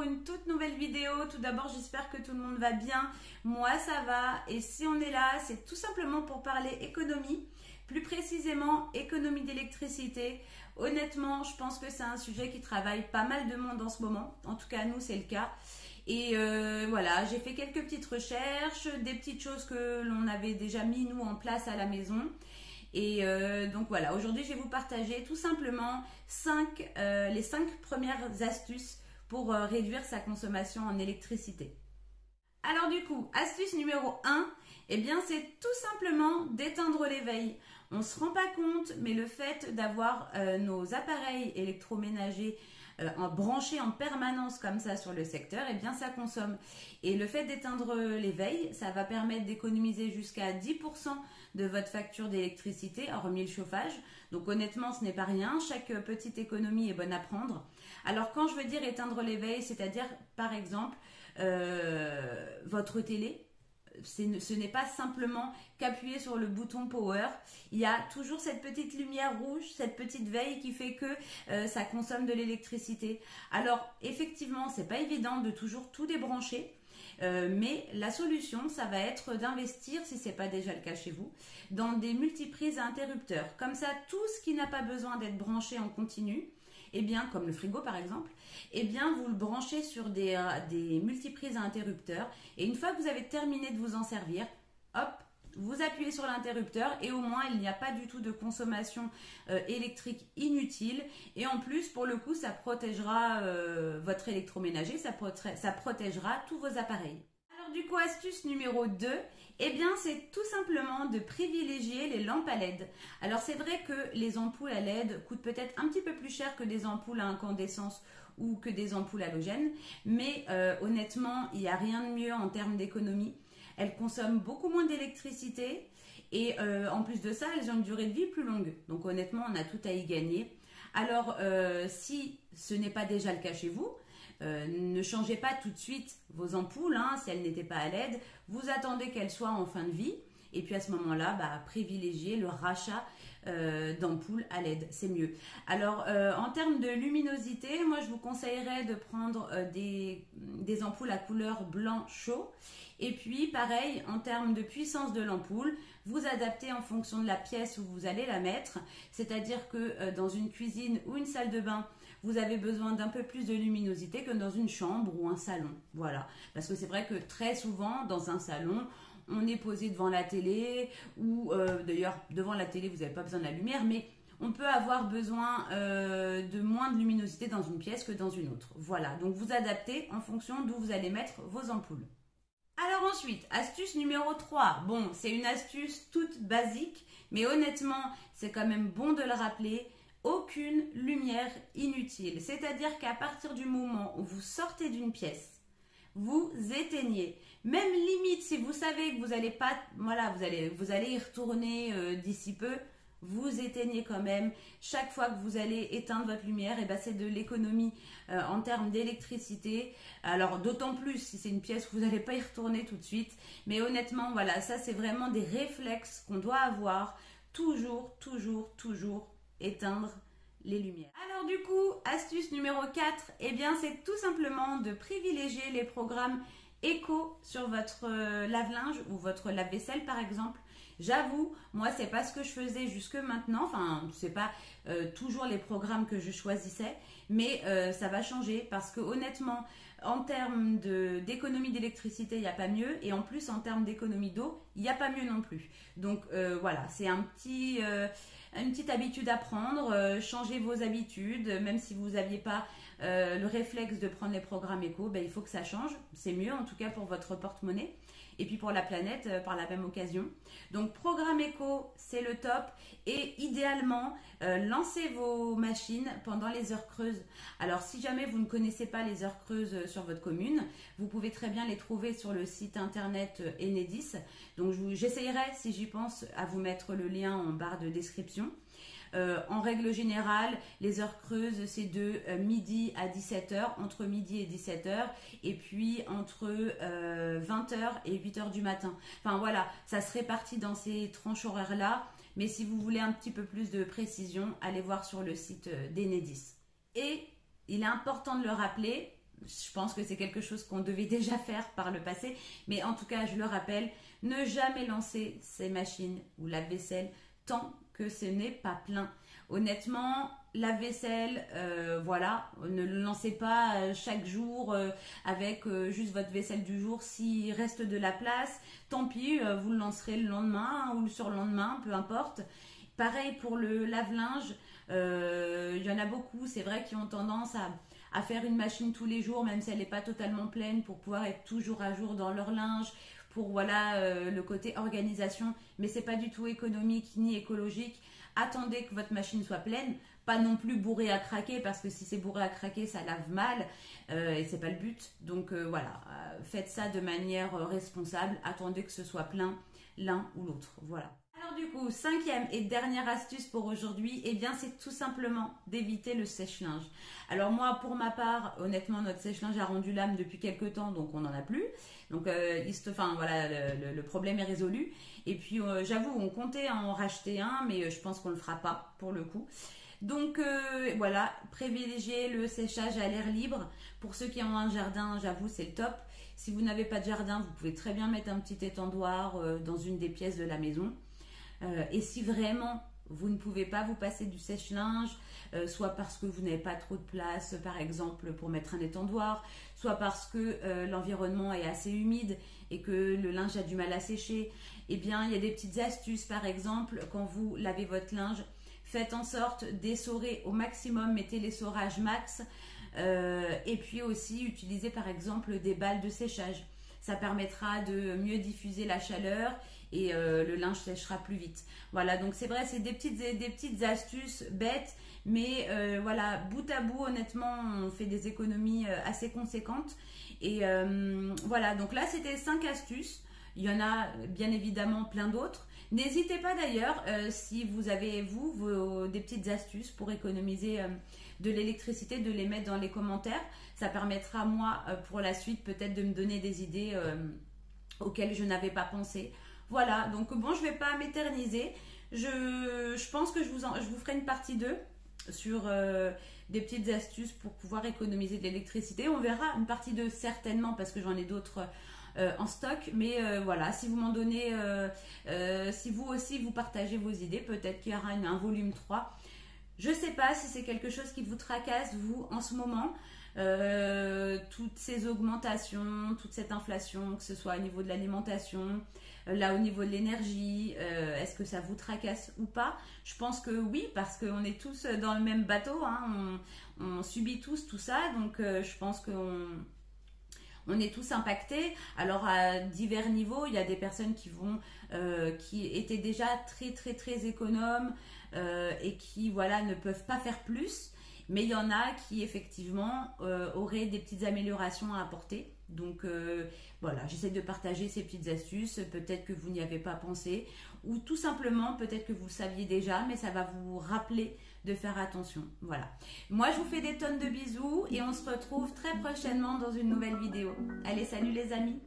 pour une toute nouvelle vidéo. Tout d'abord, j'espère que tout le monde va bien. Moi, ça va. Et si on est là, c'est tout simplement pour parler économie. Plus précisément, économie d'électricité. Honnêtement, je pense que c'est un sujet qui travaille pas mal de monde en ce moment. En tout cas, nous, c'est le cas. Et voilà, j'ai fait quelques petites recherches, des petites choses que l'on avait déjà mis, nous, en place à la maison. Et donc voilà, aujourd'hui je vais vous partager tout simplement les 5 premières astuces pour réduire sa consommation en électricité. Alors du coup, astuce numéro 1, eh bien c'est tout simplement d'éteindre les veilles. On ne se rend pas compte, mais le fait d'avoir nos appareils électroménagers branchés en permanence comme ça sur le secteur, eh bien ça consomme. Et le fait d'éteindre les veilles, ça va permettre d'économiser jusqu'à 10% de votre facture d'électricité, hormis le chauffage. Donc honnêtement, ce n'est pas rien. Chaque petite économie est bonne à prendre. Alors quand je veux dire éteindre les veilles, c'est-à-dire par exemple votre télé, ce n'est pas simplement qu'appuyer sur le bouton power. Il y a toujours cette petite lumière rouge, cette petite veille qui fait que ça consomme de l'électricité. Alors effectivement, c'est pas évident de toujours tout débrancher. Mais la solution, ça va être d'investir, si ce n'est pas déjà le cas chez vous, dans des multiprises à interrupteurs. Comme ça, tout ce qui n'a pas besoin d'être branché en continu, eh bien, comme le frigo par exemple, eh bien, vous le branchez sur des multiprises à interrupteurs. Et une fois que vous avez terminé de vous en servir, hop, vous appuyez sur l'interrupteur et au moins il n'y a pas du tout de consommation électrique inutile. Et en plus, pour le coup, ça protégera votre électroménager, ça protégera tous vos appareils. Alors du coup, astuce numéro 2, eh bien c'est tout simplement de privilégier les lampes à LED. Alors c'est vrai que les ampoules à LED coûtent peut-être un petit peu plus cher que des ampoules à incandescence ou que des ampoules halogènes, mais honnêtement, il n'y a rien de mieux en termes d'économie. Elles consomment beaucoup moins d'électricité et en plus de ça, elles ont une durée de vie plus longue. Donc honnêtement, on a tout à y gagner. Alors, si ce n'est pas déjà le cas chez vous, ne changez pas tout de suite vos ampoules, si elles n'étaient pas à LED. Vous attendez qu'elles soient en fin de vie. Et puis à ce moment-là, privilégiez le rachat d'ampoules à LED, c'est mieux. Alors en termes de luminosité, moi je vous conseillerais de prendre des ampoules à couleur blanc chaud. Et puis pareil, en termes de puissance de l'ampoule, vous adaptez en fonction de la pièce où vous allez la mettre. C'est-à-dire que dans une cuisine ou une salle de bain, vous avez besoin d'un peu plus de luminosité que dans une chambre ou un salon. Voilà, parce que c'est vrai que très souvent dans un salon, on est posé devant la télé ou d'ailleurs devant la télé vous n'avez pas besoin de la lumière, mais on peut avoir besoin de moins de luminosité dans une pièce que dans une autre. Voilà, donc vous adaptez en fonction d'où vous allez mettre vos ampoules. Alors ensuite, astuce numéro 3. Bon, c'est une astuce toute basique, mais honnêtement, c'est quand même bon de le rappeler. Aucune lumière inutile. C'est-à-dire qu'à partir du moment où vous sortez d'une pièce, vous éteignez. Même limite, si vous savez que vous allez pas, voilà, vous allez y retourner d'ici peu, vous éteignez quand même. Chaque fois que vous allez éteindre votre lumière, et c'est de l'économie en termes d'électricité. Alors d'autant plus si c'est une pièce où vous n'allez pas y retourner tout de suite. Mais honnêtement, voilà, ça c'est vraiment des réflexes qu'on doit avoir. Toujours, toujours, toujours éteindre les lumières. Alors du coup, astuce numéro 4, eh bien c'est tout simplement de privilégier les programmes éco sur votre lave-linge ou votre lave-vaisselle par exemple. J'avoue, moi c'est pas ce que je faisais jusque maintenant, enfin c'est pas toujours les programmes que je choisissais, mais ça va changer parce que honnêtement, en termes d'économie d'électricité, il n'y a pas mieux, et en plus en termes d'économie d'eau, il n'y a pas mieux non plus. Donc voilà, c'est une petite habitude à prendre, changez vos habitudes, même si vous n'aviez pas le réflexe de prendre les programmes éco, il faut que ça change, c'est mieux en tout cas pour votre porte-monnaie et puis pour la planète par la même occasion. Donc programme éco, c'est le top, et idéalement lancez vos machines pendant les heures creuses. Alors si jamais vous ne connaissez pas les heures creuses sur votre commune, vous pouvez très bien les trouver sur le site internet Enedis. Donc j'essayerai, si j'y pense, à vous mettre le lien en barre de description. En règle générale, les heures creuses, c'est de midi à 17h, entre midi et 17h, et puis entre 20h et 8h du matin. Enfin voilà, ça se répartit dans ces tranches horaires-là, mais si vous voulez un petit peu plus de précision, allez voir sur le site d'Enedis. Et il est important de le rappeler, je pense que c'est quelque chose qu'on devait déjà faire par le passé, mais en tout cas, je le rappelle, ne jamais lancer ces machines ou lave-vaisselle tant que ce n'est pas plein. Honnêtement, lave-vaisselle, voilà, ne le lancez pas chaque jour avec juste votre vaisselle du jour. S'il reste de la place, tant pis, vous le lancerez le lendemain ou le surlendemain, peu importe. Pareil pour le lave-linge, il y en a beaucoup, c'est vrai, qui ont tendance à faire une machine tous les jours, même si elle n'est pas totalement pleine, pour pouvoir être toujours à jour dans leur linge, pour voilà le côté organisation, mais c'est pas du tout économique ni écologique. Attendez que votre machine soit pleine, pas non plus bourrée à craquer, parce que si c'est bourré à craquer, ça lave mal et c'est pas le but. Donc voilà, faites ça de manière responsable, attendez que ce soit plein l'un ou l'autre. Voilà. Alors du coup, cinquième et dernière astuce pour aujourd'hui, eh bien c'est tout simplement d'éviter le sèche-linge. Alors moi, pour ma part, honnêtement, notre sèche-linge a rendu l'âme depuis quelques temps, donc on n'en a plus. Donc voilà, le problème est résolu. Et puis j'avoue, on comptait en racheter un, mais je pense qu'on le fera pas pour le coup. Donc voilà, privilégiez le séchage à l'air libre. Pour ceux qui ont un jardin, j'avoue, c'est le top. Si vous n'avez pas de jardin, vous pouvez très bien mettre un petit étendoir dans une des pièces de la maison. Et si vraiment vous ne pouvez pas vous passer du sèche-linge, soit parce que vous n'avez pas trop de place, par exemple, pour mettre un étendoir, soit parce que l'environnement est assez humide et que le linge a du mal à sécher, eh bien, il y a des petites astuces. Par exemple, quand vous lavez votre linge, faites en sorte d'essorer au maximum, mettez l'essorage max, et puis aussi utilisez par exemple des balles de séchage. Ça permettra de mieux diffuser la chaleur et le linge séchera plus vite. Voilà, donc c'est vrai, c'est des petites astuces bêtes, mais voilà, bout à bout, honnêtement, on fait des économies assez conséquentes. Et voilà, donc là, c'était 5 astuces. Il y en a bien évidemment plein d'autres. N'hésitez pas d'ailleurs, si vous avez, des petites astuces pour économiser de l'électricité, de les mettre dans les commentaires. Ça permettra, moi, pour la suite, peut-être de me donner des idées auxquelles je n'avais pas pensé. Voilà, donc bon, je ne vais pas m'éterniser. Je pense que je vous ferai une partie 2 sur des petites astuces pour pouvoir économiser de l'électricité. On verra une partie 2 certainement, parce que j'en ai d'autres en stock, mais voilà, si vous m'en donnez, si vous aussi vous partagez vos idées, peut-être qu'il y aura un volume 3. Je ne sais pas si c'est quelque chose qui vous tracasse, vous, en ce moment, toutes ces augmentations, toute cette inflation, que ce soit au niveau de l'alimentation, là au niveau de l'énergie, est-ce que ça vous tracasse ou pas? Je pense que oui, parce qu'on est tous dans le même bateau, hein, on subit tous tout ça, donc je pense qu'on est tous impactés. Alors à divers niveaux, il y a des personnes qui étaient déjà très économes et qui voilà ne peuvent pas faire plus, mais il y en a qui effectivement auraient des petites améliorations à apporter. Donc voilà, j'essaie de partager ces petites astuces, peut-être que vous n'y avez pas pensé, ou tout simplement peut-être que vous le saviez déjà, mais ça va vous rappeler de faire attention. Voilà. Moi, je vous fais des tonnes de bisous et on se retrouve très prochainement dans une nouvelle vidéo. Allez, salut les amis!